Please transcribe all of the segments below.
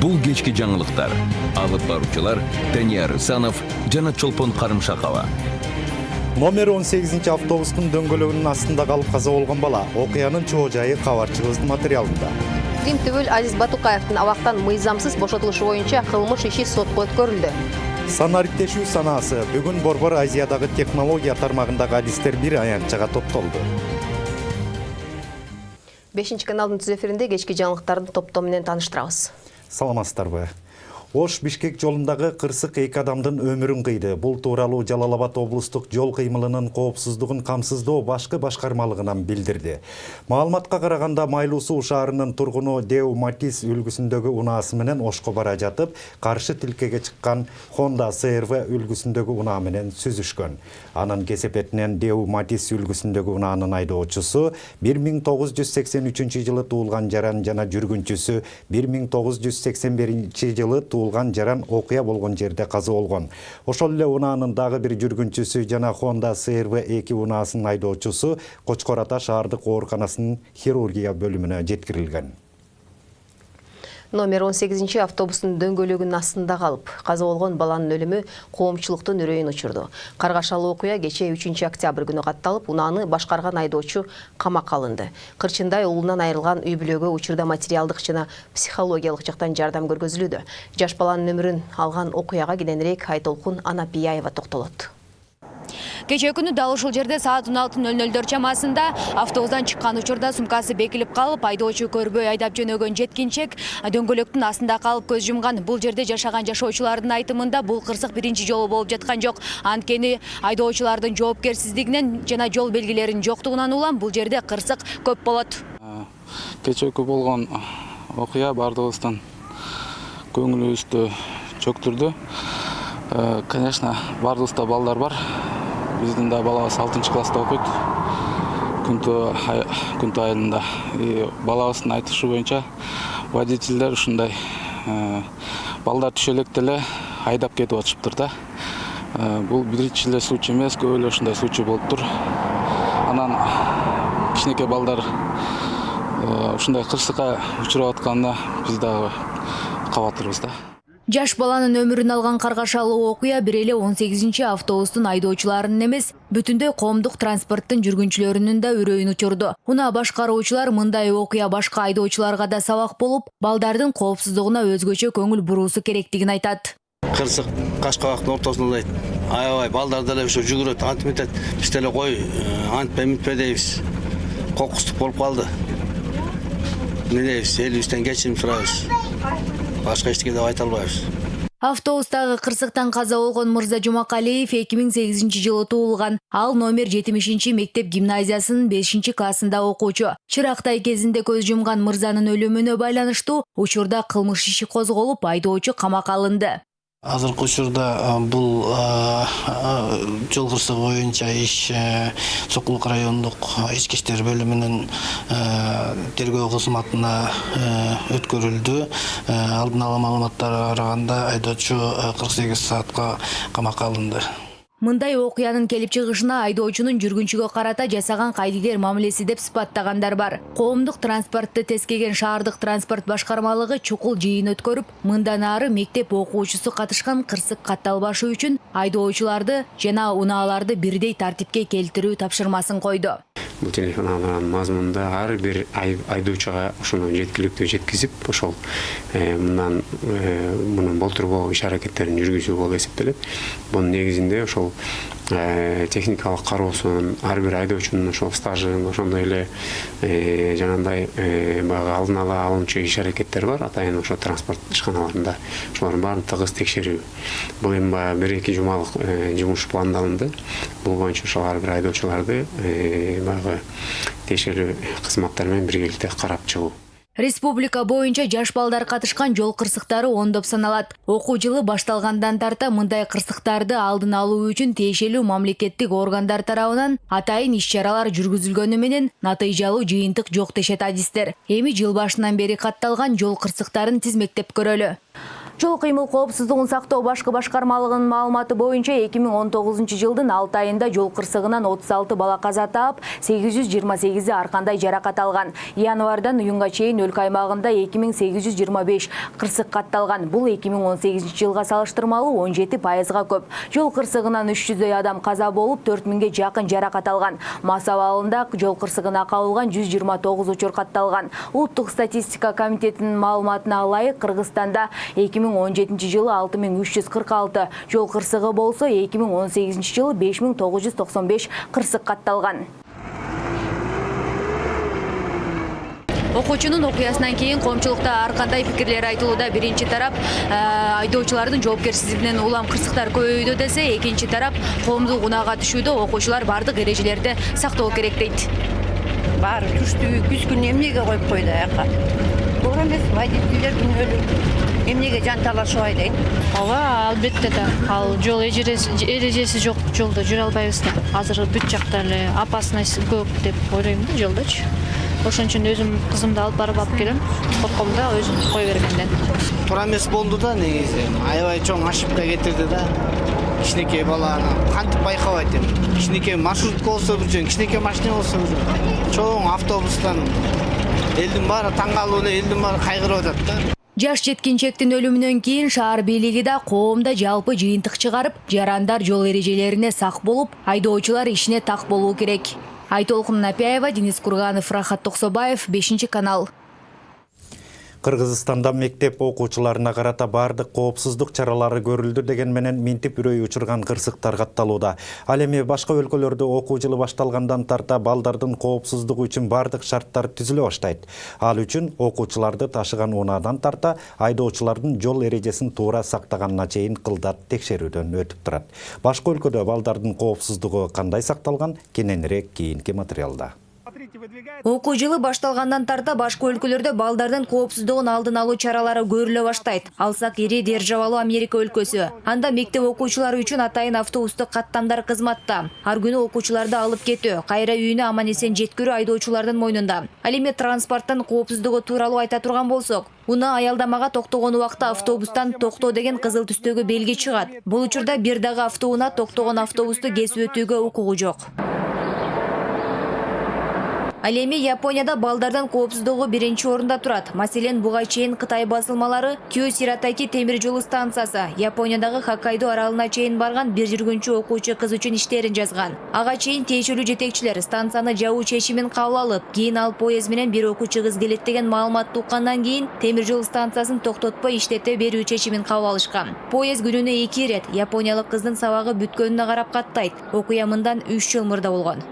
Бул кечки жаңылыктар. Алып баруучулар Данияр Рысанов жана Чолпон Карымшакова. Номер 18 автобустун дөңгөлөгүнүн астында калып каза болгон бала. Окуянын чоо жайы кабарчыбыздын материалында. Рим түбөл Азиз Батукаевдин абактан мыйзамсыз бошотулушу боюнча кылмыш иши сотко өткөрүлдү. Санариктешүү санаасы бүгүн Борбор Азиядагы технология тармагындагы адистер бир аянтчага топтолду. 5-каналдын түз эфиринде кечки жаңылыктардын топтому менен тааныштырабыз. Саламатсыздарбы? Ош-Бишкек жолундагы кырсык 2 адамдын өмүрүн кыйды. Бул тууралуу Жалал Абад облустук жол кыймылынын коопсуздугун камсыздоо башкы башкармалыгынан билдирди. Маалыматка караганда Майлуу Суу шаарынын тургуну Деу Матис үлгүсүндөгү унаасы менен Ошко бара жатып, каршы тилкеге чыккан Honda CR-V үлгүсүндөгү унаа менен сүзүшкөн. Анын кесепетинен Деу Матис үлгүсүндөгү унаанын айдоочусу 1983 жылы туулган жаран жана жүргүнчүсү 1981 жылы туулган жаран окуя болгон жерде каза болгон. Ошол эле унаанын дагы бир жүргүнчүсү жана Honda CR-V 2 унаасынын айдоочусу Кочкор Ата шаардык ооруканасынын хирургия бөлүмүнө жеткирилген. Номер 18 автобустун дөңгөлөгүнүн астында калып, каза болгон баланын өлүмү коомчулуктун үрөйүн учурду. Каргашалы окуя кечээ 3 октябрь күнү катталып, унааны башкарган айдоочу камакка алынды. Кырчындай уулунан айрылган үй бүлөгө учурда материалдык жана психологиялык жактан жардам көргөзүлүүдө. Жаш баланын өмүрүн алган окуяга кененирээк Айтолкун Анапияева токтолот. Кечээ күнү дал ушул жерде саат 16:00 чамасында автобустан чыккан учурда сумкасы бекилип калып, айдоочу көрбөй айдап жөнөгөн жеткинчек дөңгөлөктүн астында калып көз жумган. Бул жерде жашаган жашоочулардын айтымында бул кырсык биринчи жолу болуп жаткан жок. Анткени айдоочулардын жоопкерсиздигинен жана жол белгилеринин жоктугунан улам бул жерде кырсык көп болот. Кечээкү болгон окуя бардыгыбыздын көңүлүбүздү чөктүрдү. Конечно, бардыгыбызда балдар бар. Биздин да балабыз 6 класста окуйт. Күнтү айылында. Балабыздын айтышы боюнча водительдер ушундай балдар түшө электе эле айдап кетип атышыптыр да. Бул биринчи эле случай эмес, көп эле ушундай случай болуптур. Анан кичинекей балдар ушундай кырсыкка учурап атканына биз дагы кабатырбыз да. Жаш баланын өмүрүн алган каргашалуу окуя бир эле 18 автобустун айдоочуларынын эмес, бүтүндөй коомдук транспорттун жүргүнчүлөрүнүн да үрөйүн учурду. Унаа башкаруучулар мындай окуя башка айдоочуларга да сабак болуп, балдардын коопсуздугуна өзгөчө көңүл буруусу керектигин айтат. Кырсык Кашкабактын ортосунда аябай балдар деле ошо жүгүрөт, антип кетет. Биз деле кой антпай митпей дейбиз. Кокустук болуп калды. Эмне дейбиз? Элибизден кечирим сурайбыз. Башка эчтеке деп айта албайбыз. Автобустагы кырсыктан каза болгон Мырза Жумакалиев 2008 жылы туулган. Ал номер 70 мектеп гимназиясынын 5 классында окуучу. Чырактай кезинде көз жумган Мырзанын өлүмүнө байланыштуу учурда кылмыш иши козголуп, айдоочу камакка алынды. Азыркы учурда бул жол кырсыгы боюнча иш Сокулук райондук ички иштер бөлүмүнүн тергөө кызматына өткөрүлдү. Алдын ала маалыматтарга караганда айдоочу 48 саатка камакка алынды. Мындай окуянын келип чыгышына айдоочунун жүргүнчүгө карата жасаган кайдыгер мамилеси деп сыпаттагандар бар. Коомдук транспортты тескеген шаардык транспорт башкармалыгы чукул жыйын өткөрүп, мындан ары мектеп окуучусу катышкан кырсык катталбашы үчүн айдоочуларды жана унааларды бирдей тартипке келтирүү тапшырмасын койду. Бул телефондун мазмунунда ар бир айдоочуга ошону жеткиликтүү жеткизип, ошол мунун болтурбоо иш-аракеттерин жүргүзүү болуп эсептелет. Бунун негизинде ошол техникалык кароосунун ар бир айдоочунун ошол стажын, ошондой эле жанагындай баягы алдын ала алынчу иш-аракеттер бар, атайын ошо транспорт ишканаларында. Ошолордун баарын тыгыз текшерүү. Бул эми баягы 1-2 жумалык жумуш пландалынды. Бул боюнча ошол ар бир айдоочуларды баягы текшерүү кызматтары менен биргеликте карап чыгуу. Республика боюнча жаш балдар катышкан жол кырсыктары ондоп саналат. Окуу жылы башталгандан тарта мындай кырсыктарды алдын алуу үчүн тиешелүү мамлекеттик органдар тарабынан атайын иш-чаралар жүргүзүлгөнү менен натыйжалуу жыйынтык жок дешет адистер. Эми жыл башынан бери катталган жол кырсыктарын тизмектеп көрөлү. Жол кыймыл коопсуздугун сактоо башкы башкармалыгынын маалыматы боюнча 2019 жылдын 6 айында жол кырсыгынан 36 бала каза таап, 828 аркандай жаракат алган. Январдан июнга чейин өлкө аймагында 2825 кырсык катталган. Бул 2018 жылга салыштырмалуу 17%га көп. Жол кырсыгынан 300 адам каза болуп, 4000ге жакын жаракат алган. Мас абалында жол кырсыгына кабылган 129 учур катталган. Улуттук статистика комитетинин маалыматына ылайык, Кыргызстанда 2017 жылы 6346 жол кырсыгы болсо, 2018 жылы 5995 кырсык катталган. Окуучунун окуясынан кийин коомчулукта ар кандай пикирлер айтылууда. Биринчи тарап айдоочулардын жоопкерсиздигинен улам кырсыктар көбөйдү десе, экинчи тарап коомдук унаага түшүүдө окуучулар бардык эрежелерди сактоо керек дейт. Баары түштүү, күзгүн эмнеге коюп койду аяка? Туура эмес, водительдер күнөөлүү. Эмнеге жан талашыбай дейт? Ооба, албетте да. Ал жол эрежеси жок жолдо жүрө албайбыз да. Азыр бүт жакта эле опасность көп деп ойлойм да жолдочу. Ошон үчүн өзүм кызымды алып келем. Корком да өзүм кой бергенден. Туура эмес болду да негизи. Аябай чоң ошибка кетирди да. Кичинекей баланы кантип байкабайт эми. Кичинекей маршрутка болсо бир жөн, кичинекей машина болсо бир жөн. Чоң автобустан элдин баары таң калып эле, элдин баары кайгырып атат да. Жаш жеткинчектин өлүмүнөн кийин шаар бийлиги да коомдо жалпы жыйынтык чыгарып, жарандар жол эрежелерине сак болуп, айдоочулар ишине так болуу керек. Айтолкун Напяева, Денис Курганов, Рахат Токсобаев, 5 канал. Кыргызстанда мектеп окуучуларына карата бардык коопсуздук чаралары көрүлдү деген менен минтип үрөй учурган кырсыктар катталууда. Ал эми башка өлкөлөрдө окуу жылы башталгандан тарта балдардын коопсуздугу үчүн бардык шарттар түзүлө баштайт. Ал үчүн окуучуларды ташыган унаадан тарта айдоочулардын жол эрежесин туура сактаганына чейин кылдат текшерүүдөн өтүп турат. Башка өлкөдө балдардын коопсуздугу кандай сакталган? Кененирээк кийинки материалда. Окуу жылы башталгандан тарта башка өлкөлөрдө балдардын коопсуздугун алдын алуу чаралары көрүлө баштайт. Алсак ири державалуу Америка өлкөсү. Анда мектеп окуучулары үчүн атайын автобустук каттамдар кызматта. Ар күнү окуучуларды алып кетүү, кайра үйүнө аман эсен жеткирүү айдоочулардын мойнунда. Ал эми транспорттун коопсуздугу тууралуу айта турган болсок, унаа аялдамага токтогон убакта автобустан токтоо деген кызыл түстөгү белги чыгат. Бул учурда бир дагы автоунаа токтогон автобусту кесип өтүүгө укугу жок. Ал эми Японияда балдардын коопсуздугу биринчи орунда турат. Маселен, буга чейин Кытай басылмалары Киосиратаки темир жол станциясы Япониядагы Хоккайдо аралына чейин барган бир жүргүнчү окуучу кыз үчүн иштерин жазган. Ага чейин тиешелүү жетекчилер станцияны жабуу чечимин кабыл алып, кийин ал поезд менен бир окуучу кыз келет деген маалыматты уккандан кийин темир жол станциясын токтотпой иштете берүү чечимин кабыл алышкан. Поезд күнүнө 2 ирет япониялык кыздын сабагы бүткөнүнө карап каттайт. Окуя мындан 3 жыл мурда болгон.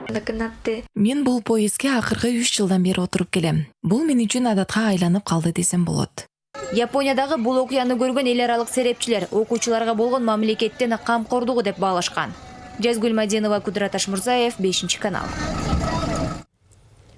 Мен бул поездге акыркы 3 жылдан бери отуруп келем. Бул мен үчүн адатка айланып калды десем болот. Япониядагы бул окуяны көргөн эл аралык серепчилер окуучуларга болгон мамлекеттин камкордугу деп баалашкан. Жазгүл Мадинова, Кудрат Ашмурзаев, 5 канал.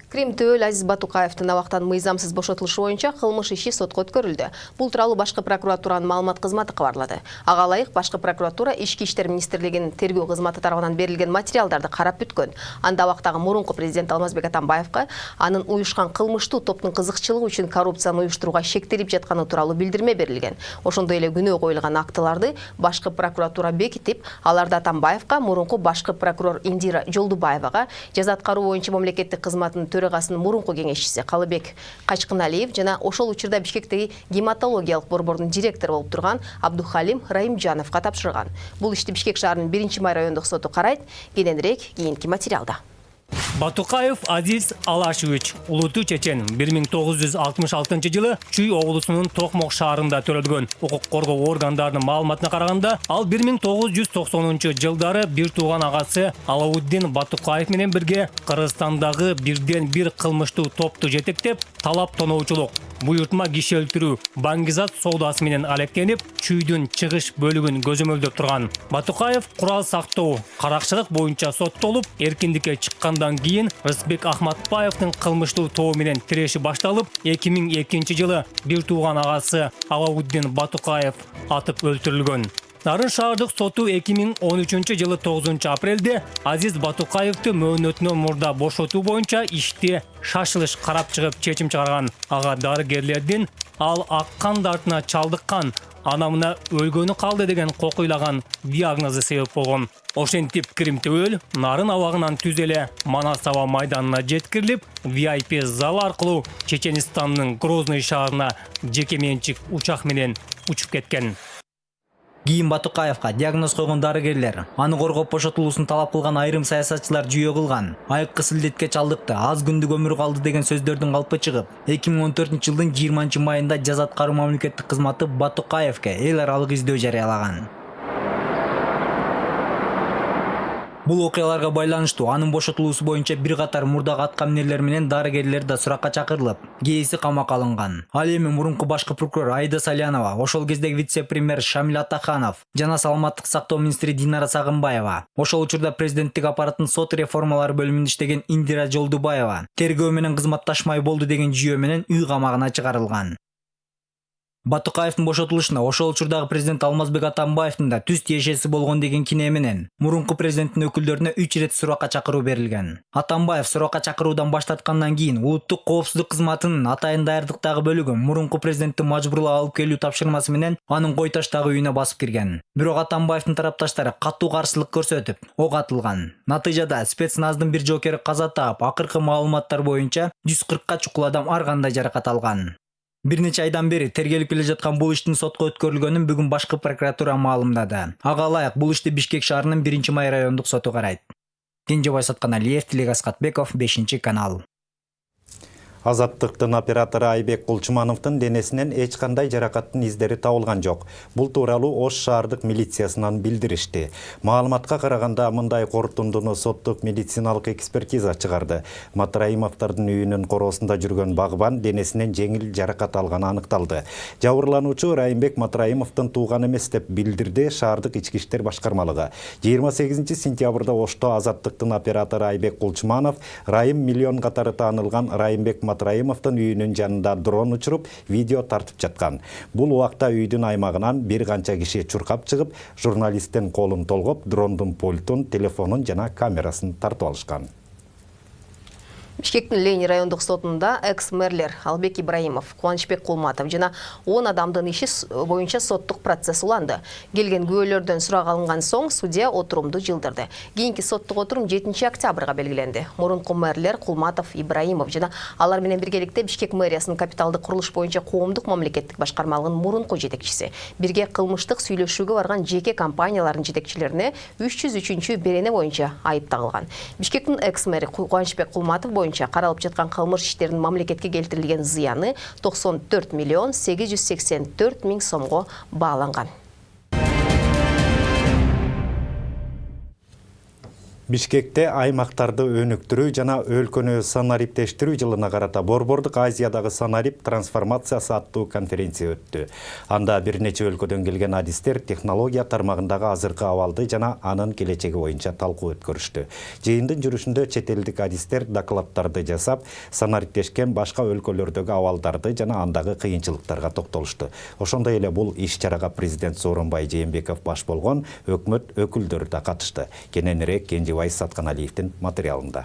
Крим Төөл Азиз Батукаевдин абактан мыйзамсыз бошотулушу боюнча кылмыш иши сотко өткөрүлдү. Бул тууралуу башкы прокуратуранын маалымат кызматы кабарлады. Ага ылайык башкы прокуратура Ички иштер министрлигинин тергөө кызматы тарабынан берилген материалдарды карап бүткөн. Анда абактагы мурунку президент Алмазбек Атамбаевка анын уюшкан кылмыштуу топтун кызыкчылыгы үчүн коррупцияны уюштурууга шектелип жатканы тууралуу билдирме берилген. Ошондой эле күнөө коюлган актыларды башкы прокуратура бекитип, аларды Атамбаевка, мурунку башкы прокурор Индира Жолдубаевага, жаза аткаруу боюнча мамлекеттик кызматтын төрагасынын мурунку кеңешчиси Калыбек Качкыналиев жана ошол учурда Бишкектеги гематологиялык борбордун директору болуп турган Абдухалим Раимжановго тапшырган. Бул ишти Бишкек шаарынын 1-май райондук соту карайт. Кененирээк кийинки материалда. Батукаев Азиз Алашевич, улуту чечен, 1966 жылы Чүй облусунун Токмок шаарында төрөлгөн. Укук коргоо органдарынын маалыматына караганда, ал 1990 жылдары бир тууган агасы Алауддин Батукаев менен бирге Кыргызстандагы бирден бир кылмыштуу топту жетектеп, талап тоноочулук, буйртма киши өлтүрүү, баңгизат соодасы менен алектенип, Чүйдүн чыгыш бөлүгүн көзөмөлдөп турган. Батукаев курал сактоо, каракчылык боюнча соттолуп, эркиндикке чыккандан кийин Рысбек Ахматбаевдин кылмыштуу тобу менен тиреши башталып, 2002 жылы бир тууган агасы Алауддин Батукаев атып өлтүрүлгөн. Нарын шаардык соту 2013 9 апрелде Азиз Батукаевди мөөнөтүнөн мурда бошотуу боюнча ишти шашылыш карап чыгып чечим чыгарган. Ага дарыгерлердин ал ак кан дартына чалдыккан, ана мына өлгөнү калды деген кокуйлаган диагнозу себеп болгон. Ошентип Кримтөөл нарын абагынан түз эле Манас аба майданына жеткирилип, VIP зал аркылуу Чеченстандын Грозный шаарына жеке менчик учак менен учуп кеткен. Кийин Батукаевга диагноз койгон дарыгерлер аны коргоп бошотулуусун талап кылган айрым саясатчылар жүйө кылган. Айыккы силдетке чалдыкты, аз күндүк өмүр калды деген сөздөрдүн калпы чыгып, 2014-жылдын 20 майында жаза аткаруу мамлекеттик кызматы Батукаевге эл аралык издөө жарыялаган. Бул окуяларга байланыштуу анын бошотулуусу боюнча бир катар мурдагы аткаминерлер менен дарыгерлер да суракка чакырылып, кээси камакка алынган. Ал эми мурунку башкы прокурор Аида Салянова, ошол кездеги вице-премьер Шамил Атаханов жана саламаттык сактоо министри Динара Сагынбаева, ошол учурда президенттик аппараттын сот реформалары бөлүмүндө иштеген Индира Жолдубаева тергөө менен кызматташмай болду деген жүйө менен үй камагына чыгарылган. Батукаевдин бошотулушуна ошол учурдагы президент Алмазбек Атамбаевдин да түз тиешеси болгон деген кине менен мурунку президенттин өкүлдөрүнө 3 ирет суракка чакыруу берилген. Атамбаев суракка чакыруудан баш тарткандан кийин улуттук коопсуздук кызматынын атайын даярдыктагы бөлүгү мурунку президентти мажбурлап алып келүү тапшырмасы менен анын Кой таштагы үйүнө басып кирген. Бирок Атамбаевдин тарапташтары катуу каршылык көрсөтүп, ок атылган. Натыйжада спецназдын бир жокери каза таап, акыркы маалыматтар боюнча 140ка чукул адам ар кандай жаракат алган. Бир нече айдан бери тергелип келе жаткан бул иштин сотко өткөрүлгөнүн бүгүн башкы прокуратура маалымдады. Ага ылайык бул ишти Бишкек шаарынын 1-май райондук соту карайт. Кенжебай Сатканалиев, Тилек Аскатбеков, 5-канал. Азаттыктын оператору Айбек Кулчумановдун денесинен эч кандай жаракаттын издери табылган жок. Бул тууралуу Ош шаардык милициясынан билдиришти. Маалыматка караганда мындай корутундуну соттук медициналык экспертиза чыгарды. Матраимовдордун үйүнүн короосунда жүргөн багбан денесинен жеңил жаракат алганы аныкталды. Жабырлануучу Райымбек Матраимовдун тууган эмес деп билдирди шаардык ички иштер башкармалыгы. 28-сентябрда Ошто Азаттыктын оператору Айбек Кулчуманов Райым миллион катары таанылган Райымбек Матраимовдун үйүнүн жанында дрон учуруп, видео тартып жаткан. Бул убакта үйдүн аймагынан бир канча киши чуркап чыгып, журналисттин колун толгоп, дрондун пультун, телефонун жана камерасын тартып алышкан. Бишкектин Ленин райондук сотунда экс-мэрлер Албек Ибраимов, Кубанычбек Кулматов жана 10 адамдын иши боюнча соттук процесс уланды. Келген күбөлөрдөн сурак алынган соң судья отурумду жылдырды. Кийинки соттук отурум 7 октябрга белгиленди. Мурунку мэрлер Кулматов, Ибраимов жана алар менен биргеликте Бишкек мэриясынын капиталдык курулуш боюнча коомдук мамлекеттик башкармалыгынын мурунку жетекчиси. Бирге кылмыштык сүйлөшүүгө барган жеке компаниялардын жетекчилерине 303 берене боюнча айып тагылган. Бишкектин экс-мэри Кубанычбек Кулматов боюнча каралып жаткан кылмыш иштеринин мамлекетке келтирилген зыяны 94 миллион 884 миң сомго бааланган. Бишкекте аймактарды өнүктүрүү жана өлкөнү санариптештирүү жылына карата Борбордук Азиядагы санарип трансформациясы аттуу конференция өттү. Анда бир нече өлкөдөн келген адистер технология тармагындагы азыркы абалды жана анын келечеги боюнча талкуу өткөрүштү. Жыйындын жүрүшүндө чет элдик адистер докладдарды жасап, санариптешкен башка өлкөлөрдөгү абалдарды жана андагы кыйынчылыктарга токтолушту. Ошондой эле бул иш-чарага президент Сооронбай Жээнбеков баш болгон өкмөт өкүлдөрү да катышты. Кененирээк Кенжебай Сатканалиевдин материалында.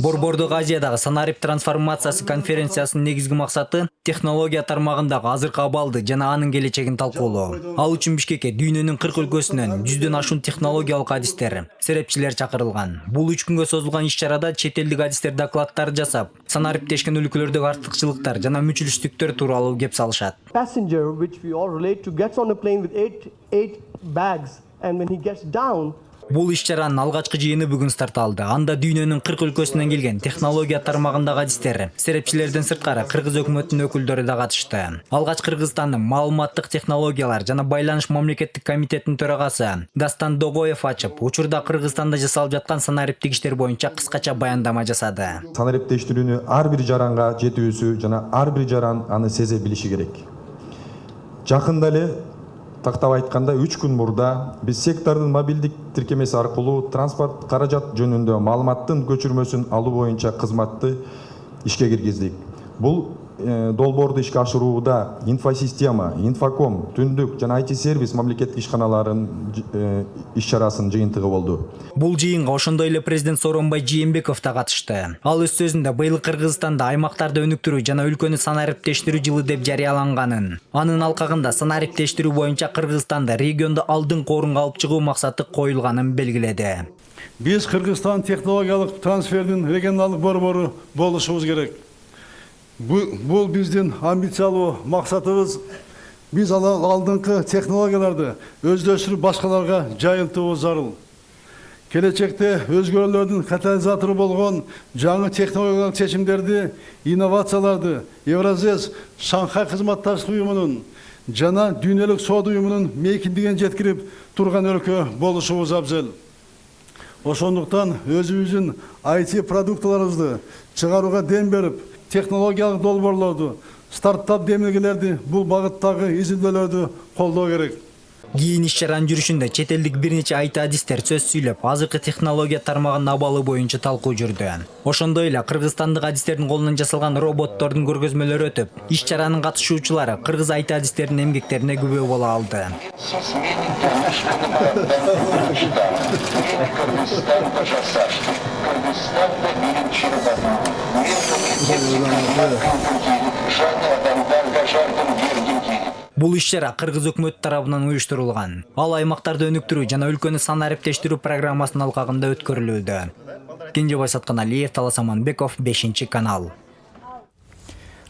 Борбордук Азиядагы санарип трансформациясы конференциясынын негизги максаты технология тармагындагы азыркы абалды жана анын келечегин талкуулоо. Ал үчүн Бишкекке дүйнөнүн 40 өлкөсүнөн 100дөн ашуун технологиялык адистер, серепчилер чакырылган. Бул 3 күнгө созулган иш-чарада чет элдик адистер докладдар жасап, санариптешкен өлкөлөрдөгү артыкчылыктар жана мүчүлүштүктөр тууралуу кеп салышат. Passenger which we all relate to gets on a plane with eight bags and when he gets down Бул иш-чаранын алгачкы жыйыны бүгүн старт алды. Анда дүйнөнүн 40 өлкөсүнөн келген технология тармагындагы адистер, серепчилерден сырткары кыргыз өкмөтүнүн өкүлдөрү да катышты. Алгач Кыргызстандын маалыматтык технологиялар жана байланыш мамлекеттик комитетинин төрагасы Дастан Догоев ачып, учурда Кыргызстанда жасалып жаткан санариптик иштер боюнча кыскача баяндама жасады. Санариптештирүүнү ар бир жаранга жетүүсү жана ар бир жаран аны сезе билиши керек. Жакында эле тактап айтканда 3 күн мурда биз сектордун мобилдик тиркемеси аркылуу транспорт каражат жөнүндө маалыматтын көчүрмөсүн алуу боюнча кызматты ишке киргиздик. Бул долбоорду ишке ашырууда инфосистема, инфоком, түндүк жана IT сервис мамлекеттик ишканаларынын иш-чарасын жыйынтыгы болду. Бул жыйынга ошондой эле президент Сооронбай Жээнбеков да катышты. Ал өз сөзүндө быйыл Кыргызстанда аймактарды өнүктүрүү жана өлкөнү санариптештирүү жылы деп жарыяланганын. Анын алкагында санариптештирүү боюнча Кыргызстанды региондо алдыңкы орунга алып чыгуу максаты коюлганын белгиледи. Биз Кыргызстан технологиялык трансфердин регионалдык борбору болушубуз керек. Бул биздин амбициялуу максатыбыз. Биз алдыңкы технологияларды өздөштүрүп башкаларга жайылтуубуз зарыл. Келечекте өзгөрүүлөрдүн катализатору болгон жаңы технологиялык чечимдерди, инновацияларды Евразес Шанхай кызматташтык уюмунун жана дүйнөлүк соода уюмунун мейкиндигин жеткирип турган өлкө болушубуз абзел. Ошондуктан өзүбүздүн IT продукталарыбызды чыгарууга дем берип, технологиялык долбоорлорду, стартап демилгелерди, бул багыттагы изилдөөлөрдү колдоо керек. Кийин иш-чаранын жүрүшүндө чет элдик бир нече IT адистер сөз сүйлөп, азыркы технология тармагынын абалы боюнча талкуу жүрдү. Ошондой эле кыргызстандык адистердин колунан жасалган роботтордун көргөзмөлөрү өтүп, иш-чаранын катышуучулары кыргыз IT адистеринин эмгектерине күбө боло алды. Бул иш-чара Кыргыз өкмөтү тарабынан уюштурулган. Ал аймактарды өнүктүрүү жана өлкөнү санариптештирүү программасынын алкагында өткөрүлүүдө. Кенжебай Сатканалиев, Талас Аманбеков, 5-канал.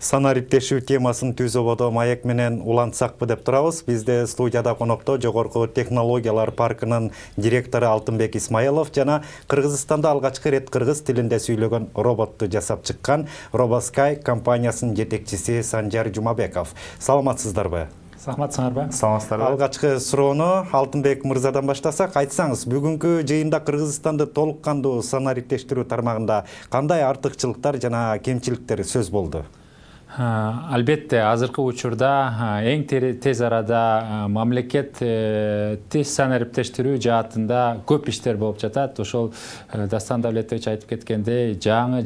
Санариптешүү темасын түз ободо маек менен улантсакпы деп турабыз. Бизде студияда конокто Жогорку технологиялар паркынын директору Алтынбек Исмаилов жана Кыргызстанда алгачкы рет кыргыз тилинде сүйлөгөн роботту жасап чыккан RoboSky компаниясынын жетекчиси Санжар Жумабеков. Саламатсыздарбы? Саламатсыңарбы? Саламатсыздарбы? Алгачкы суроону Алтынбек мырзадан баштасак, айтсаңыз, бүгүнкү жыйында Кыргызстанды толук кандуу санариптештирүү тармагында кандай артыкчылыктар жана кемчиликтер сөз болду? Албетте, азыркы учурда эң тез арада мамлекет тез санариптештирүү жаатында көп иштер болуп жатат. Ошол Дастан Давлетович айтып кеткендей, жаңы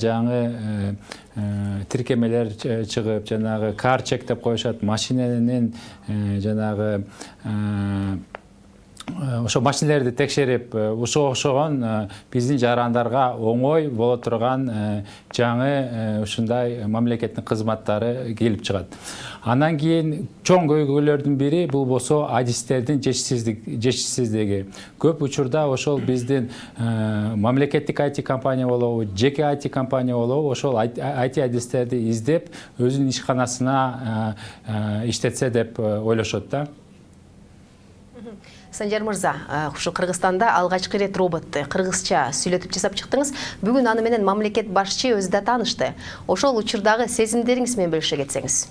тиркемелер чыгып, жанагы карчек деп коюшат, машиненин жанагы ошо машинелерди текшерип, ошогон биздин жарандарга оңой боло турган жаңы ушундай мамлекеттин кызматтары келип чыгат. Андан кийин чоң көйгөйлөрдүн бири бул болсо адистердин жетишсиздиги. Көп учурда ошол биздин мамлекеттик IT компания болобу, жеке IT компания болобу, ошол IT адистерди издеп, өзүнүн ишканасына иштетсе деп ойлошот да. Санжар мырза, ушу Кыргызстанда алгачкы рет роботту кыргызча сүйлөтүп жасап чыктыңыз. Бүгүн аны менен мамлекет башчы өзү да таанышты. Ошол учурдагы сезимдериңиз менен бөлүшө кетсеңиз.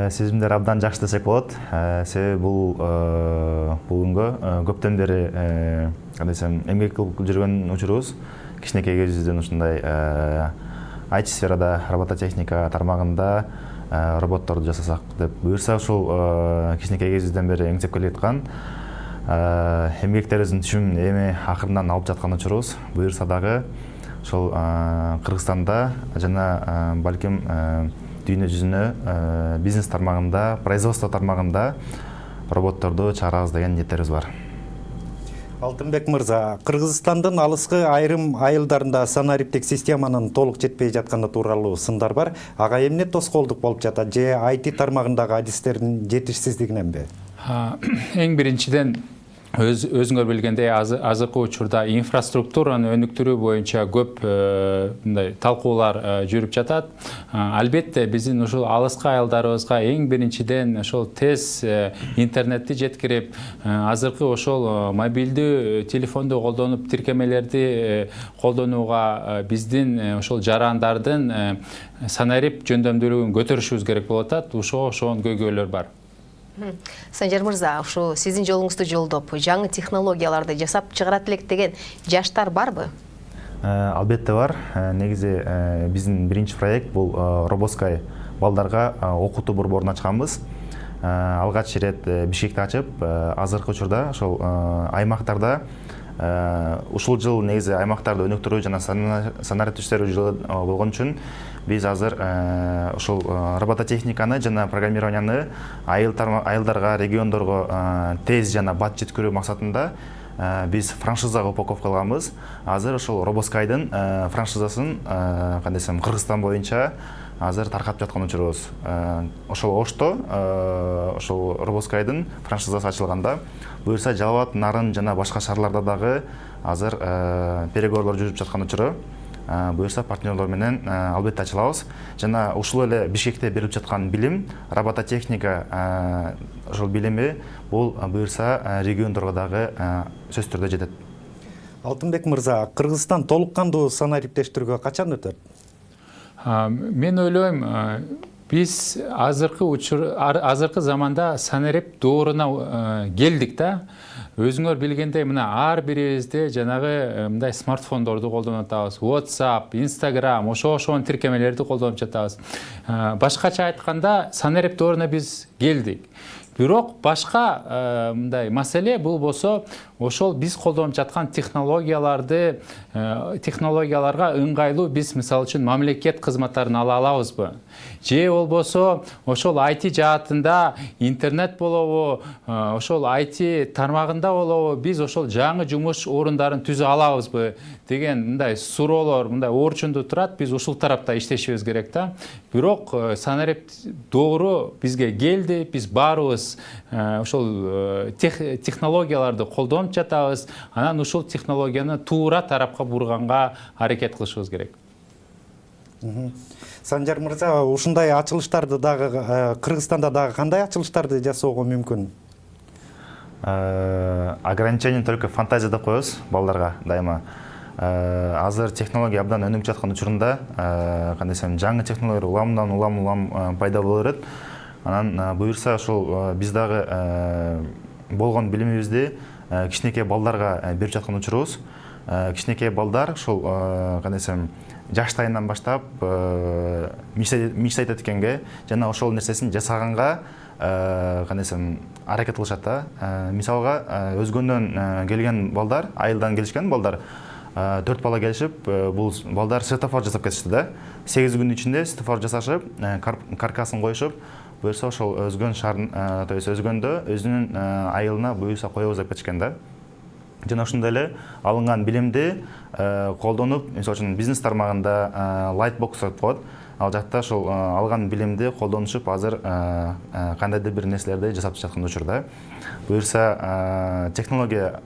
Сезимдер абдан жакшы десек болот. Себеби бул бүгүнгө көптөн бери десем эмгек кылып жүргөн учурубуз. Кичинекей кезибизден ушундай IT сферада, робототехника тармагында роботторду жасасак деп буюрса, ушул кичинекей кезибизден бери эңсеп келе жаткан эмгектерибиздин түшүмүн эми акырынан алып жаткан учурубуз. Буюрса дагы ошол Кыргызстанда жана балким дүйнө жүзүнө бизнес тармагында, производство тармагында роботторду чыгарабыз деген ниеттерибиз бар. Алтынбек мырза, Кыргызстандын алыскы айрым айылдарында санариптик системанын толук жетпей жатканы тууралуу сындар бар. Ага эмне тоскоолдук болуп жатат же IT тармагындагы адистердин жетишсиздигиненби? Эң биринчиден өзүңөр билгендей азыркы учурда инфраструктураны өнүктүрүү боюнча көп мындай талкуулар жүрүп жатат. Албетте биздин ушул алыскы айылдарыбызга эң биринчиден ошол тез интернетти жеткирип, азыркы ошол мобилдүү телефонду колдонуп тиркемелерди колдонууга биздин ошол жарандардын санарип жөндөмдүүлүгүн көтөрүшүбүз керек болуп атат. Ошон көйгөйлөр бар. Санжар мырза, ушу сиздин жолуңузду жолдоп, жаңы технологияларды жасап чыгарат элек жаштар барбы? Албетте бар. Негизи биздин биринчи проект бул RoboSky балдарга окутуу борборун ачканбыз. Алгач рет Бишкекте ачып, азыркы учурда ошол аймактарда Ушул жыл негизи аймактарды өнүктүрүү жана санарип түштөрүү жылы болгон үчүн биз азыр ушул робототехниканы жана программированияны айылдарга, региондорго тез жана бат жеткирүү максатында биз франшизага упаковка кылганбыз. Азыр ушул Робоскайдын франшизасын кандай десем Кыргызстан боюнча азыр таркап жаткан учурубуз. Ошол Ошто ошол Робоскайдын франшизасы ачылганда, буюрса Жалал Абад, Нарын жана башка шаарларда дагы азыр переговорлор жүрүп жаткан учуру. Буюрса партнерлор менен албетте ачылабыз. Жана ушул эле Бишкекте берилип жаткан билим, робототехника ошол билими бул буюрса региондорго дагы сөзсүз түрдө жетет. Алтынбек мырза, Кыргызстан толук кандуу санариптештирүүгө качан өтөт? Мен ойлойм, биз азыркы заманда санарип дооруна келдик да. Өзүңөр билгендей, мына ар бирибизде жанагы мындай смартфондорду колдонуп атабыз. WhatsApp, Instagram, ошонун тиркемелерди колдонуп жатабыз. Башкача айтканда, санарип дооруна биз келдик. Бирок башка мындай маселе бул болсо, ошол биз колдонуп жаткан технологияларга ыңгайлуу биз мисалы үчүн мамлекет кызматтарын ала алабызбы? Же болбосо ошол IT жаатында интернет болобу, ошол IT тармагында болобу, биз ошол жаңы жумуш орундарын түзө алабызбы деген мындай суроолор, мындай орчунду турат. Биз ушул тарапта иштешибиз керек да. Бирок санарип доору бизге келди, биз баарыбыз ошол технологияларды колдонуп жатабыз. Анан ушул технологияны туура тарапка бурганга аракет кылышыбыз керек. Санжар мырза, ушундай ачылыштарды дагы Кыргызстанда дагы кандай ачылыштарды жасоого мүмкүн? Ограничение только фантазия деп коебуз балдарга дайыма. Азыр технология абдан өнүгүп жаткан учурунда, кандай десем, жаңы технологиялар улам пайда боло берет. Анан буюрса ошол биз дагы болгон билимибизди кичинекей балдарга берип жаткан учурубуз. Кичинекей балдар ошол кандай десем, жаштайынан баштап мечтайт эткенге жана ошол нерсесин жасаганга кандай десем аракет кылышат да. Мисалга өзгөндөн келген балдар, айылдан келишкен балдар 4 бала келишип, бул балдар светофор жасап кетишти да. 8 күн ичинде светофор жасашып, каркасын коюшуп, буюрса ошол өзгөн шаарын, то есть өзгөндө өзүнүн айылына буюрса коебуз деп кетишкен да. Жана ошондой эле алынган билимди колдонуп, мисалы үчүн бизнес тармагында Lightbox деп коет. Ал жакта ошол алган билимди колдонушуп азыр кандайдыр бир нерселерди жасап жаткан учурда. Буюрса технология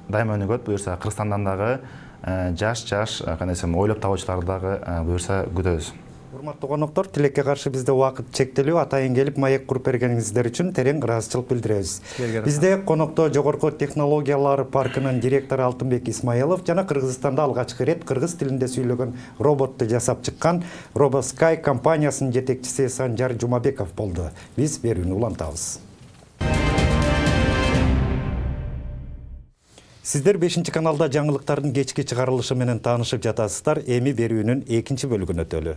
дайыма өнүгөт, буюрса Кыргызстандан дагы жаш кандай десем ойлоп табуучуларды дагы буюрса күтөбүз. Урматтуу коноктор, тилекке каршы бизде убакыт чектелүү, атайын келип маек куруп бергениңиздер үчүн терең ыраазычылык билдиребиз. Бизде конокто Жогорку технологиялар паркынын директору Алтынбек Исмаилов жана Кыргызстанда алгачкы ирет кыргыз тилинде сүйлөгөн роботту жасап чыккан Roboskay компаниясынын жетекчиси Санжар Жумабеков болду. Биз берүүнү улантабыз. Сиздер 5 каналда жаңылыктардын кечки чыгарылышы менен таанышып жатасыздар. Эми берүүнүн 2 бөлүгүнө өтөлү.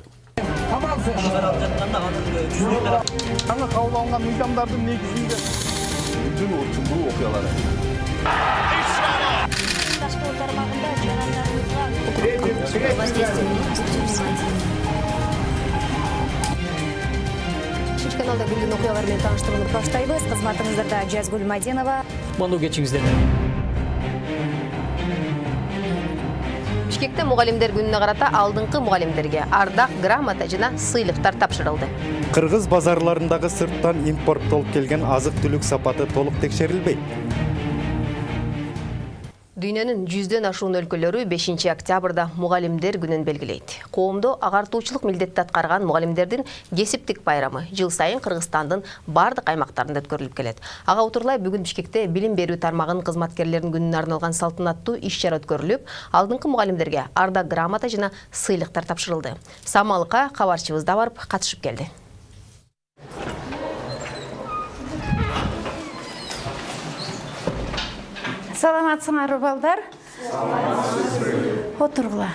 Жаңа кабыл алынган мыйзамдардын негизинде Бүгүн ортундуу окуялары. Ташкент тармагында жарандарыбызга каналда күндүн окуялары менен тааныштырууну баштайбыз. Кызматыңыздарда Жазгүл Мадинова. Кутмандуу кечиңиздер. Бишкекте мугалимдер күнүнө карата алдыңкы мугалимдерге ардак, грамота жана сыйлыктар тапшырылды. Кыргыз базарларындагы сырттан импорттолуп келген азык-түлүк сапаты толук текшерилбейт. Дүйнөнүн 100дөн ашуун өлкөлөрү 5 октябрда мугалимдер күнүн белгилейт. Коомдо агартуучулук милдетти аткарган мугалимдердин кесиптик байрамы жыл сайын Кыргызстандын бардык аймактарында өткөрүлүп келет. Ага утурлай бүгүн Бишкекте билим берүү тармагынын кызматкерлеринин күнүнө арналган салтанаттуу иш-чара өткөрүлүп, алдыңкы мугалимдерге ардак, грамота жана сыйлыктар тапшырылды. Самалыкка кабарчыбыз да барып катышып келди. Саламатсыңар балдар? Отургула.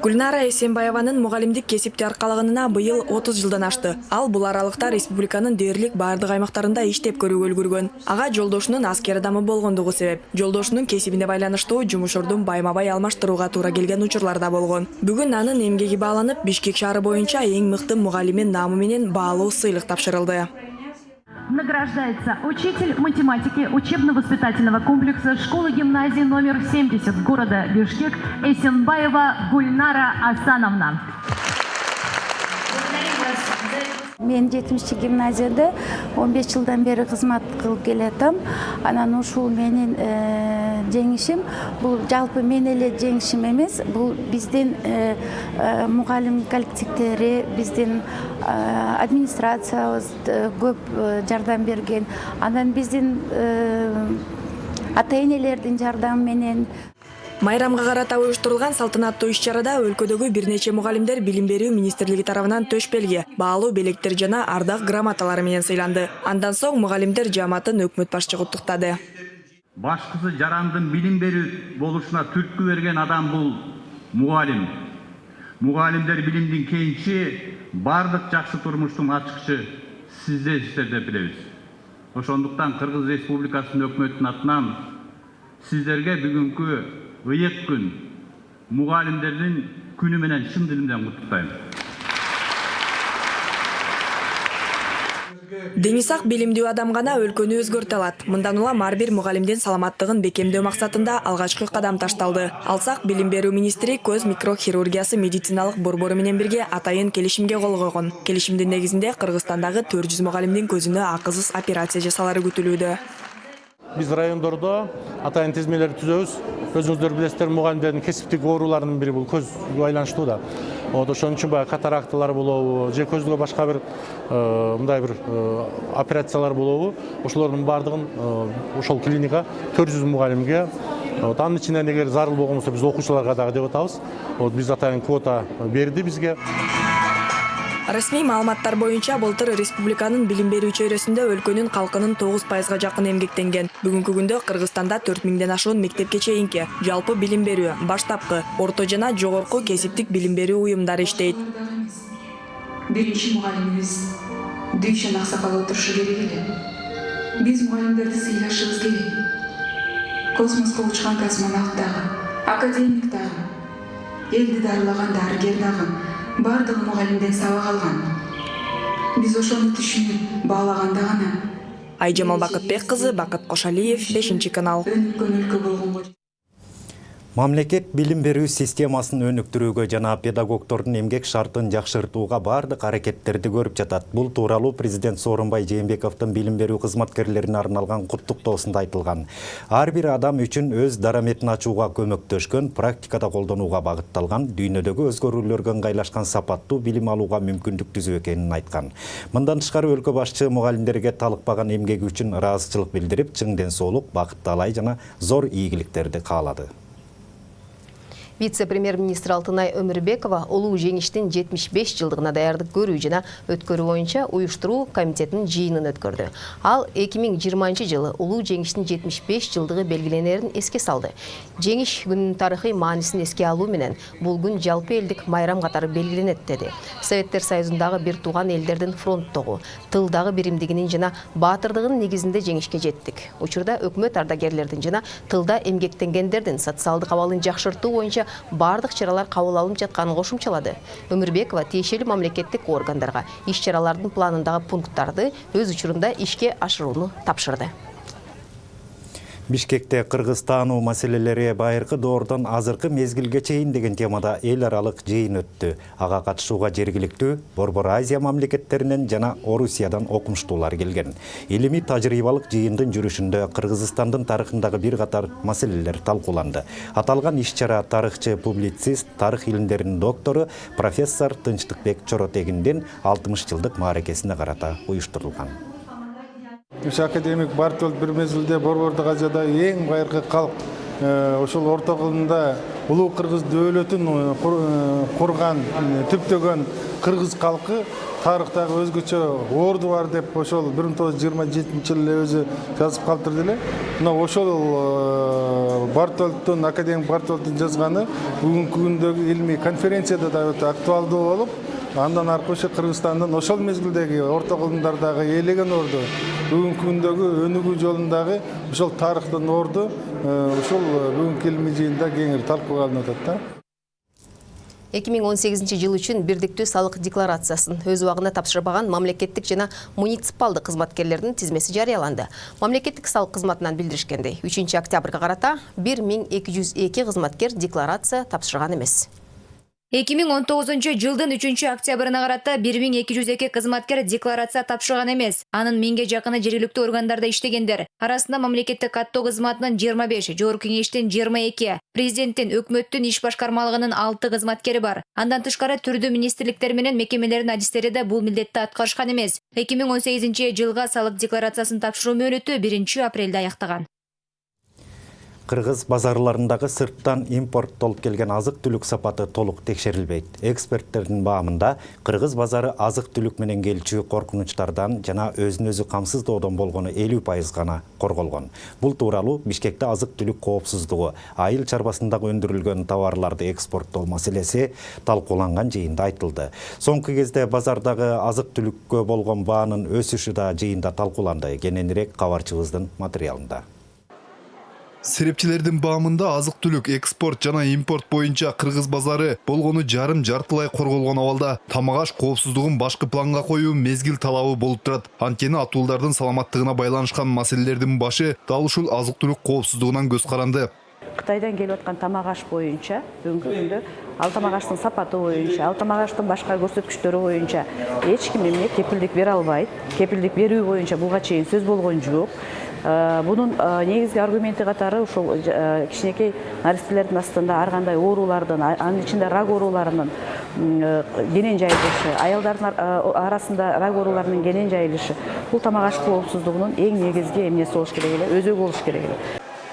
Гүлнара Эсенбаеванын мугалимдик кесипти аркалаганына быйыл 30 жылдан ашты. Ал бул аралыкта республиканын дээрлик бардык аймактарында иштеп көрүүгө үлгүргөн. Ага жолдошунун аскер адамы болгондугу себеп. Жолдошунун кесибине байланыштуу жумушурдун байма-бай алмаштырууга туура келген учурлар да болгон. Бүгүн анын эмгеги бааланып, Бишкек шаары боюнча эң мыкты мугалимин наамы менен баалуу сыйлык тапшырылды. Награждается учитель математики учебно-воспитательного комплекса школы-гимназии номер 70 города Бишкек Эсенбаева Гульнара Асановна. Мен 70-чи гимназияда 15 жылдан бери кызмат кылып келатам. Анан ушул менин жеңишим, бул жалпы мен эле жеңишим эмес, бул биздин мугалим коллективдери, биздин администрациябыз көп жардам берген. Анан биздин ата-энелердин жардамы менен. Майрамга карата уюштурулган салтанаттуу иш-чарада өлкөдөгү бир нече мугалимдер Билим берүү министрлиги тарабынан төш белги, баалуу белектер жана ардак грамоталары менен сыйланды. Андан соң мугалимдер жааматын өкмөт башчы куттуктады. Башкысы жарандын билим берүү болушуна түрткү берген адам бул мугалим. Мугалимдер билимдин кенчи, бардык жакшы турмуштун ачкычы сиздер деп билебиз. Ошондуктан Кыргыз Республикасынын өкмөтүнүн атынан сиздерге бүгүнкү ыйык күн мугалимдердин күнү менен чын дилимден куттуктайм. Денисак билимдүү адам гана өлкөнү өзгөртө алат. Мындан улам ар бир мугалимдин саламаттыгын бекемдөө максатында алгачкы кадам ташталды. Алсак Билим берүү министри көз микрохирургиясы медициналык борбору менен бирге атайын келишимге кол койгон. Келишимдин негизинде Кыргызстандагы 400 мугалимдин көзүнө акысыз операция жасалары күтүлүүдө. Биз райондордо атайын тизмелер түзөбүз. Өзүңүздөр билесиздер, мугалимдердин кесиптик ооруларынын бири бул көз байланыштуу да. Ошон үчүн баягы катаракталар болобу, же көздөгө башка бир мындай бир операциялар болобу, ошолордун бардыгын ошол клиника 400 мугалимге, анын ичинен эгер зарыл болгон болсо биз окуучуларга дагы деп атабыз. Биз атайын квота берди бизге. Расмий маалыматтар боюнча былтыр республиканын билим берүү чөйрөсүндө өлкөнүн калкынын 9%га жакын эмгектенген. Бүгүнкү күндө Кыргызстанда 4000ден ашуун мектепке чейинки жалпы билим берүү, баштапкы, орто жана жогорку кесиптик билим берүү уюмдары иштейт. Биринчи мугалимибиз Дүйшөн Аксакал отурушу керек эле. Биз мугалимдерди сыйлашыбыз керек. Космоско учкан космонавт дагы, академик дагы, элди дарылаган дарыгер дагы бардыгы мугалимден сабак алган. Биз ошону түшүнүп, баалаганда гана. Айжамал Бакытбек кызы, Бакыт Кошалиев, 5-канал. Өнүккөн өлкө болгонго. Мамлекет билим берүү системасын өнүктүрүүгө жана педагогдордун эмгек шартын жакшыртууга бардык аракеттерди көрүп жатат. Бул тууралуу президент Сооронбай Жээнбековдун билим берүү кызматкерлерине арналган куттуктоосунда айтылган. Ар бир адам үчүн өз дараметин ачууга көмөктөшкөн, практикада колдонууга багытталган, дүйнөдөгү өзгөрүүлөргө ыңгайлашкан сапаттуу билим алууга мүмкүндүк түзүү экенин айткан. Мындан тышкары өлкө башчы мугалимдерге талыкпаган эмгеги үчүн ыраазычылык билдирип, чың ден соолук, бакыт талай жана зор ийгиликтерди каалады. Вице-премьер-министр Алтынай Өмүрбекова улуу жеңиштин 75 жылдыгына даярдык көрүү жана өткөрүү боюнча уюштуруу комитетинин жыйынын өткөрдү. Ал 2020 жылы улуу жеңиштин 75 жылдыгы белгиленерин эске салды. Жеңиш күнүнүн тарыхый маанисин эске алуу менен бул күн жалпы элдик майрам катары белгиленет деди. Советтер Союзундагы бир тууган элдердин фронттогу, тылдагы биримдигинин жана баатырдыгынын негизинде жеңишке жеттик. Учурда өкмөт ардагерлердин жана тылда эмгектенгендердин социалдык абалын жакшыртуу боюнча бардык чаралар кабыл алынып жатканын кошумчалады. Өмүрбекова тиешелүү мамлекеттик органдарга иш-чаралардын планындагы пункттарды өз учурунда ишке ашырууну тапшырды. Бишкекте Кыргыз таануу маселелери байыркы доордон азыркы мезгилге чейин деген темада эл аралык жыйын өттү. Ага катышууга жергиликтүү Борбор Азия мамлекеттеринен жана Орусиядан окумуштуулар келген. Илимий тажрыйбалык жыйындын жүрүшүндө Кыргызстандын тарыхындагы бир катар маселелер талкууланды. Аталган иш-чара тарыхчы, публицист, тарых илимдеринин доктору профессор Тынчтыкбек Чоротегиндин 60 жылдык мааракесине карата уюштурулган. Академик Бартолд бир мезгилде Борбордук Азияда эң байыркы калк ошол орто кылында улуу кыргыз дөөлөтүн курган, түптөгөн кыргыз калкы тарыхтагы өзгөчө орду бар деп ошол 1927-жылы өзү жазып калтырды эле. Мына ошол Бартолттун, академик Бартолттун жазганы бүгүнкү күндөгү илмий конференцияда да өтө актуалдуу болуп, андан аркы ошо Кыргызстандын ошол мезгилдеги орто кылымдардагы ээлеген орду, бүгүнкү күндөгү өнүгүү жолундагы ошол тарыхтын орду ошол бүгүнкү илмий жыйында кеңири талкууга алынып атат да. 2018 жыл үчүн бирдиктүү салык декларациясын өз убагында тапшырбаган мамлекеттик жана муниципалдык кызматкерлердин тизмеси жарыяланды. Мамлекеттик салык кызматынан билдиришкендей, 3 октябрга карата 1202 кызматкер декларация тапшырган эмес. 2019 жылдын 3 октябрына карата 1202 кызматкер декларация тапшырган эмес. Анын 1000ге жакыны жергиликтүү органдарда иштегендер. Арасында мамлекеттик каттоо кызматынын 25, жогорку кеңештин 22, президенттин, өкмөттүн иш башкармалыгынын 6 кызматкери бар. Андан тышкары түрдүү министрликтер менен мекемелердин адистери да бул милдетти аткарышкан эмес. 2018 жылга салык декларациясын тапшыруу мөөнөтү 1 апрелде аяктаган. Кыргыз базарларындагы сырттан импорттолуп келген азык-түлүк сапаты толук текшерилбейт. Эксперттердин баамында кыргыз базары азык-түлүк менен келчү коркунучтардан жана өзүн өзү камсыздоодон болгону 50% гана корголгон. Бул тууралуу Бишкекте азык-түлүк коопсуздугу, айыл чарбасындагы өндүрүлгөн товарларды экспорттоо маселеси талкууланган жыйында айтылды. Соңку кезде базардагы азык-түлүккө болгон баанын өсүшү да жыйында талкууланды. Кененирээк кабарчыбыздын материалында. Серепчилердин баамында азык-түлүк экспорт жана импорт боюнча кыргыз базары болгону жартылай корголгон абалда тамак-аш коопсуздугун башкы планга коюу мезгил талабы болуп турат. Анткени атуулдардын саламаттыгына байланышкан маселелердин башы дал ушул азык-түлүк коопсуздугунан көз каранды. Кытайдан келип аткан тамак-аш боюнча бүгүнкү күндө ал тамак-аштын сапаты боюнча, ал тамак-аштын башка көрсөткүчтөрү боюнча эч ким эмне кепилдик бере албайт. Кепилдик берүү боюнча буга чейин сөз болгон жок. Bunun негизги аргументи катары ушул кичинекей наристелердин астында ар кандай оорулардын, анын ичинде рак ооруларынын кенен жайылышы, аялдардын арасында рак ооруларынын кенен жайылышы бул тамак-аш коопсуздугунун эң негизги эмнеси болуш керек эле, өзөгү болуш керек эле.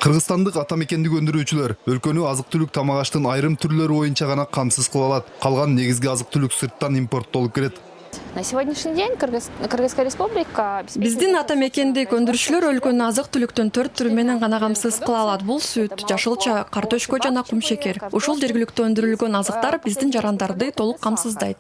Кыргызстандык атамекендик өндүрүүчүлөр өлкөнү азык-түлүк тамак-аштын айрым түрлөрү боюнча гана камсыз кыла алат. Калган негизги азык-түлүк сырттан импорттолуп келет. На сегодняшний день Кыргызская республика Биздин атамекендик өндүрүүчүлөр өлкөнү азык-түлүктүн 4 түрү менен гана камсыз кыла алат. Бул сүт, жашылча, картошка жана кумшекер. Ушул жергиликтүү өндүрүлгөн азыктар биздин жарандарды толук камсыздайт.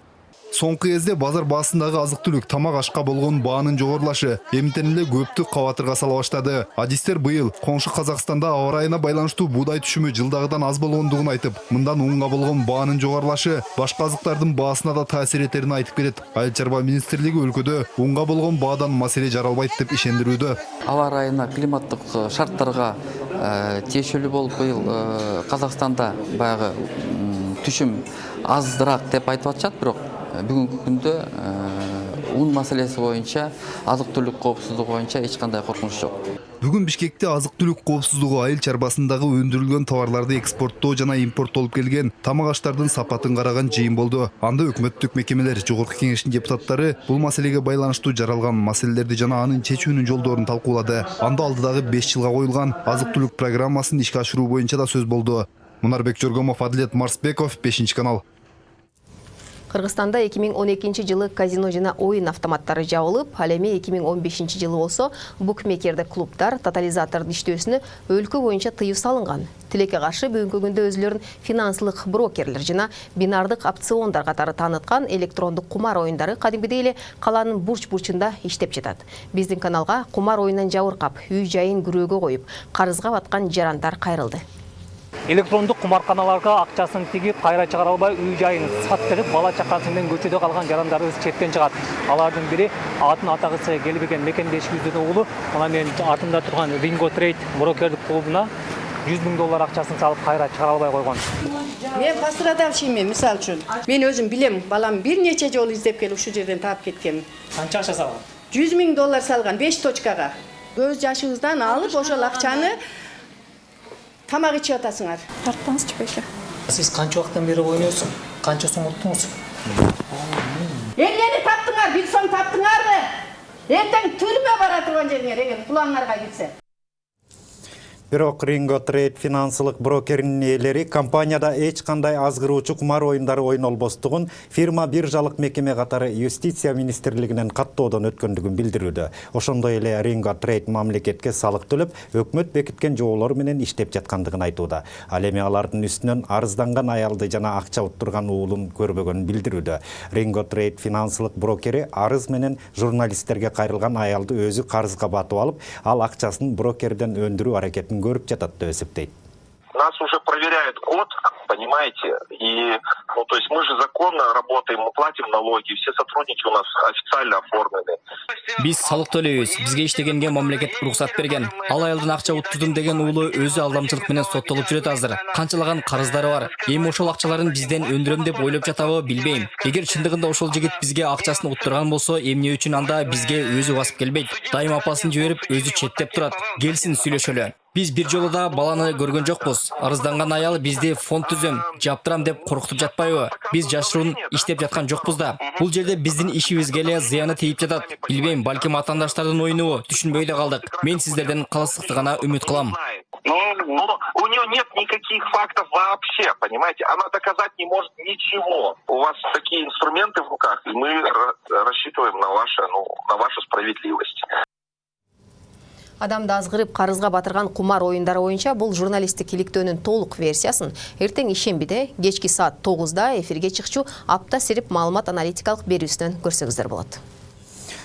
Соңку кезде базар баасындагы азык-түлүк тамак-ашка болгон баанын жогорулашы эмтен эле көптү кабатырга сала баштады. Адистер быйыл коңшу Казакстанда аба ырайына байланыштуу буудай түшүмү жылдагыдан аз болгондугун айтып, мындан унга болгон баанын жогорулашы башка азыктардын баасына да таасир этерин айтып келет. Айыл чарба министрлиги өлкөдө унга болгон баадан маселе жаралбайт деп ишендирүүдө. Аба ырайына, климаттык шарттарга тиешелүү болуп быйыл Казакстанда баягы түшүм аздыраак деп айтып атышат, бирок бүгүнкү күндө ун маселеси боюнча, азык-түлүк коопсуздугу боюнча эч кандай коркунуч жок. Бүгүн Бишкекте азык-түлүк коопсуздугу айыл чарбасындагы өндүрүлгөн товарларды экспорттоо жана импорттолуп келген тамак-аштардын сапатын караган жыйын болду. Анда өкмөттүк мекемелер, жогорку кеңештин депутаттары бул маселеге байланыштуу жаралган маселелерди жана анын чечүүнүн жолдорун талкуулады. Анда алдыдагы 5 жылга коюлган азык-түлүк программасын ишке ашыруу боюнча да сөз болду. Мунарбек Жоргомов, Адилет Марсбеков, 5-канал. Кыргызстанда 2012 жылы казино жана оюн автоматтары жабылып, ал эми 2015 жылы болсо букмекердик клубдар тотализатордун иштөөсүнө өлкө боюнча тыюу салынган. Тилекке каршы бүгүнкү күндө өзүлөрүн финансылык брокерлер жана бинардык опциондар катары тааныткан электрондук кумар оюндары кадимгидей эле калаанын бурч-бурчунда иштеп жатат. Биздин каналга кумар оюндан жабыркап, үй-жайын күрөөгө коюп, карызга баткан жарандар кайрылды. Электрондук кумарканаларга акчасын тигип, кайра чыгара албай үй-жайын саттырып, бала-чакасы менен көчөдө калган жарандарыбыз четтен чыгат. Алардын бири атын атагысы келбеген мекендешибиздин угулу, мына мен артымда турган Ringo Trade брокердик клубуна $100,000 акчасын салып, кайра чыгара албай койгон. Мен пострадавчиймен, мисалы үчүн. Мен өзүм билем, балам бир нече жолу издеп келип ушул жерден таап кеткен. Канча акча салган? $100,000 салган 5 точкага. Көз жашыбыздан алып ошол акчаны тамак ичип атасыңар. Тартпаңызчы беке. Сиз канча убакыттан бери ойнойсуз? Канча сом уттуңуз? Эмнени таптыңар? 1 сом таптыңарбы? Эртең түрмө бара турган жериңер эгер кулаңарга кирсе. Бирок Ringo Trade финансылык брокеринин ээлери компанияда эч кандай азгыруучу кумар оюндары ойнолбостугун фирма биржалык мекеме катары юстиция министрлигинен каттоодон өткөндүгүн билдирүүдө. Ошондой эле Ringo Trade мамлекетке салык төлөп, өкмөт бекиткен жоолор менен иштеп жаткандыгын айтууда. Ал эми алардын үстүнөн арызданган аялды жана акча уттурган уулун көрбөгөнүн билдирүүдө. Ringo Trade финансылык брокери арыз менен журналисттерге кайрылган аялды өзү карызга батып алып, ал акчасын брокерден өндүрүү аракетин көрүп жатат деп эсептейт. Нас уже проверяют год, понимаете, и, то есть мы же законно работаем, мы платим налоги, все сотрудники у нас официально оформлены. Биз салык төлөйбүз, бизге иштегенге мамлекет уруксат берген. Ал айылдын акча уттудум деген уулу өзү алдамчылык менен соттолуп жүрөт азыр. Канчалаган карыздары бар. Эми ошол акчаларын бизден өндүрөм деп ойлоп жатабы билбейм. Эгер чындыгында ошол жигит бизге акчасын уттурган болсо, эмне үчүн анда бизге өзү басып келбейт? Дайым апасын жиберип, өзү четтеп турат. Келсин сүйлөшөлү. Биз бир жолу да баланы көргөн жокпуз. Арызданган аял бизди фонд түзөм, жаптырам деп коркутуп жатпайбы? Биз жашыруун иштеп жаткан жокпуз да. Бул жерде биздин ишибизге эле зыяны тийип жатат. Билбейм, балким атаандаштардын оюну түшүнбөй да калдык. Мен сиздерден калыстыкты гана үмүт кылам. Ну, у нее нет никаких фактов вообще, понимаете? Она доказать не может ничего. У вас такие инструменты в руках, и мы рассчитываем на вашу справедливость. Адамды азгырып карызга батырган кумар оюндары боюнча бул журналисттик иликтөөнүн толук версиясын эртең ишембиде кечки саат 9-да эфирге чыкчу апта сирип маалымат аналитикалык берүүсүнөн көрсөңүздөр болот.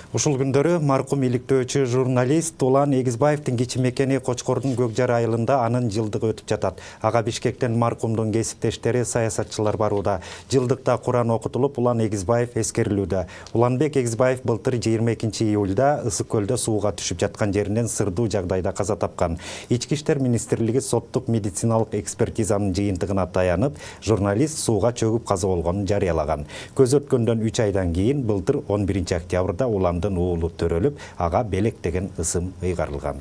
Ушул күндөрү маркум иликтөөчү журналист Улан Эгизбаевдин кичи мекени Кочкордун Көкжар айылында анын жылдыгы өтүп жатат. Ага Бишкектен маркумдун кесиптештери, саясатчылар барууда. Жылдыкта Куран окутулуп, Улан Эгизбаев эскерилүүдө. Уланбек Эгизбаев былтыр 22 июлда Ысык көлдө сууга түшүп жаткан жеринен сырдуу жагдайда каза тапкан. Ички иштер министрлиги соттук медициналык экспертизанын жыйынтыгына таянып, журналист сууга чөгүп каза болгонун жарыялаган. Көз өткөндөн 3 айдан кийин былтыр 11 октябрда Улан уулу төрөлүп, ага Белек деген ысым ыйгарылган.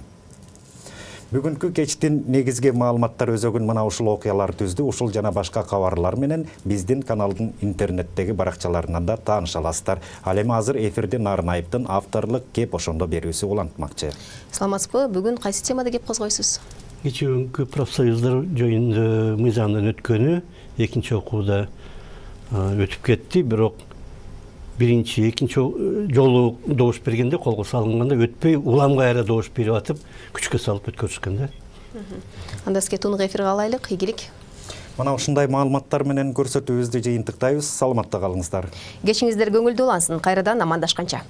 Бүгүнкү кечтин негизги маалыматтар өзөгүн мына ушул окуялар түздү. Ушул жана башка кабарлар менен биздин каналдын интернеттеги баракчаларынан да тааныша аласыздар. Ал эми азыр эфирде Нарынайыптын авторлук кеп ошондо берүүсү улантмакчы. Саламатсызбы? Бүгүн кайсы темада кеп козгойсуз? Кечүүнкү профсоюздар жыйынында мыйзамдын өткөнү экинчи окууда өтүп кетти, бирок биринчи, экинчи жолу добуш бергенде, колго салынганда өтпөй, уламга кайра добуш берип атып, күчкө салып өткөрүшкөн да. Анда сизге тунук эфирге алайлык, ийгилик. Мына ушундай маалыматтар менен көрсөтүүбүздү жыйынтыктайбыз. Саламатта калыңыздар. Кечиңиздер көңүлдүү улансын. Кайрадан амандашканча.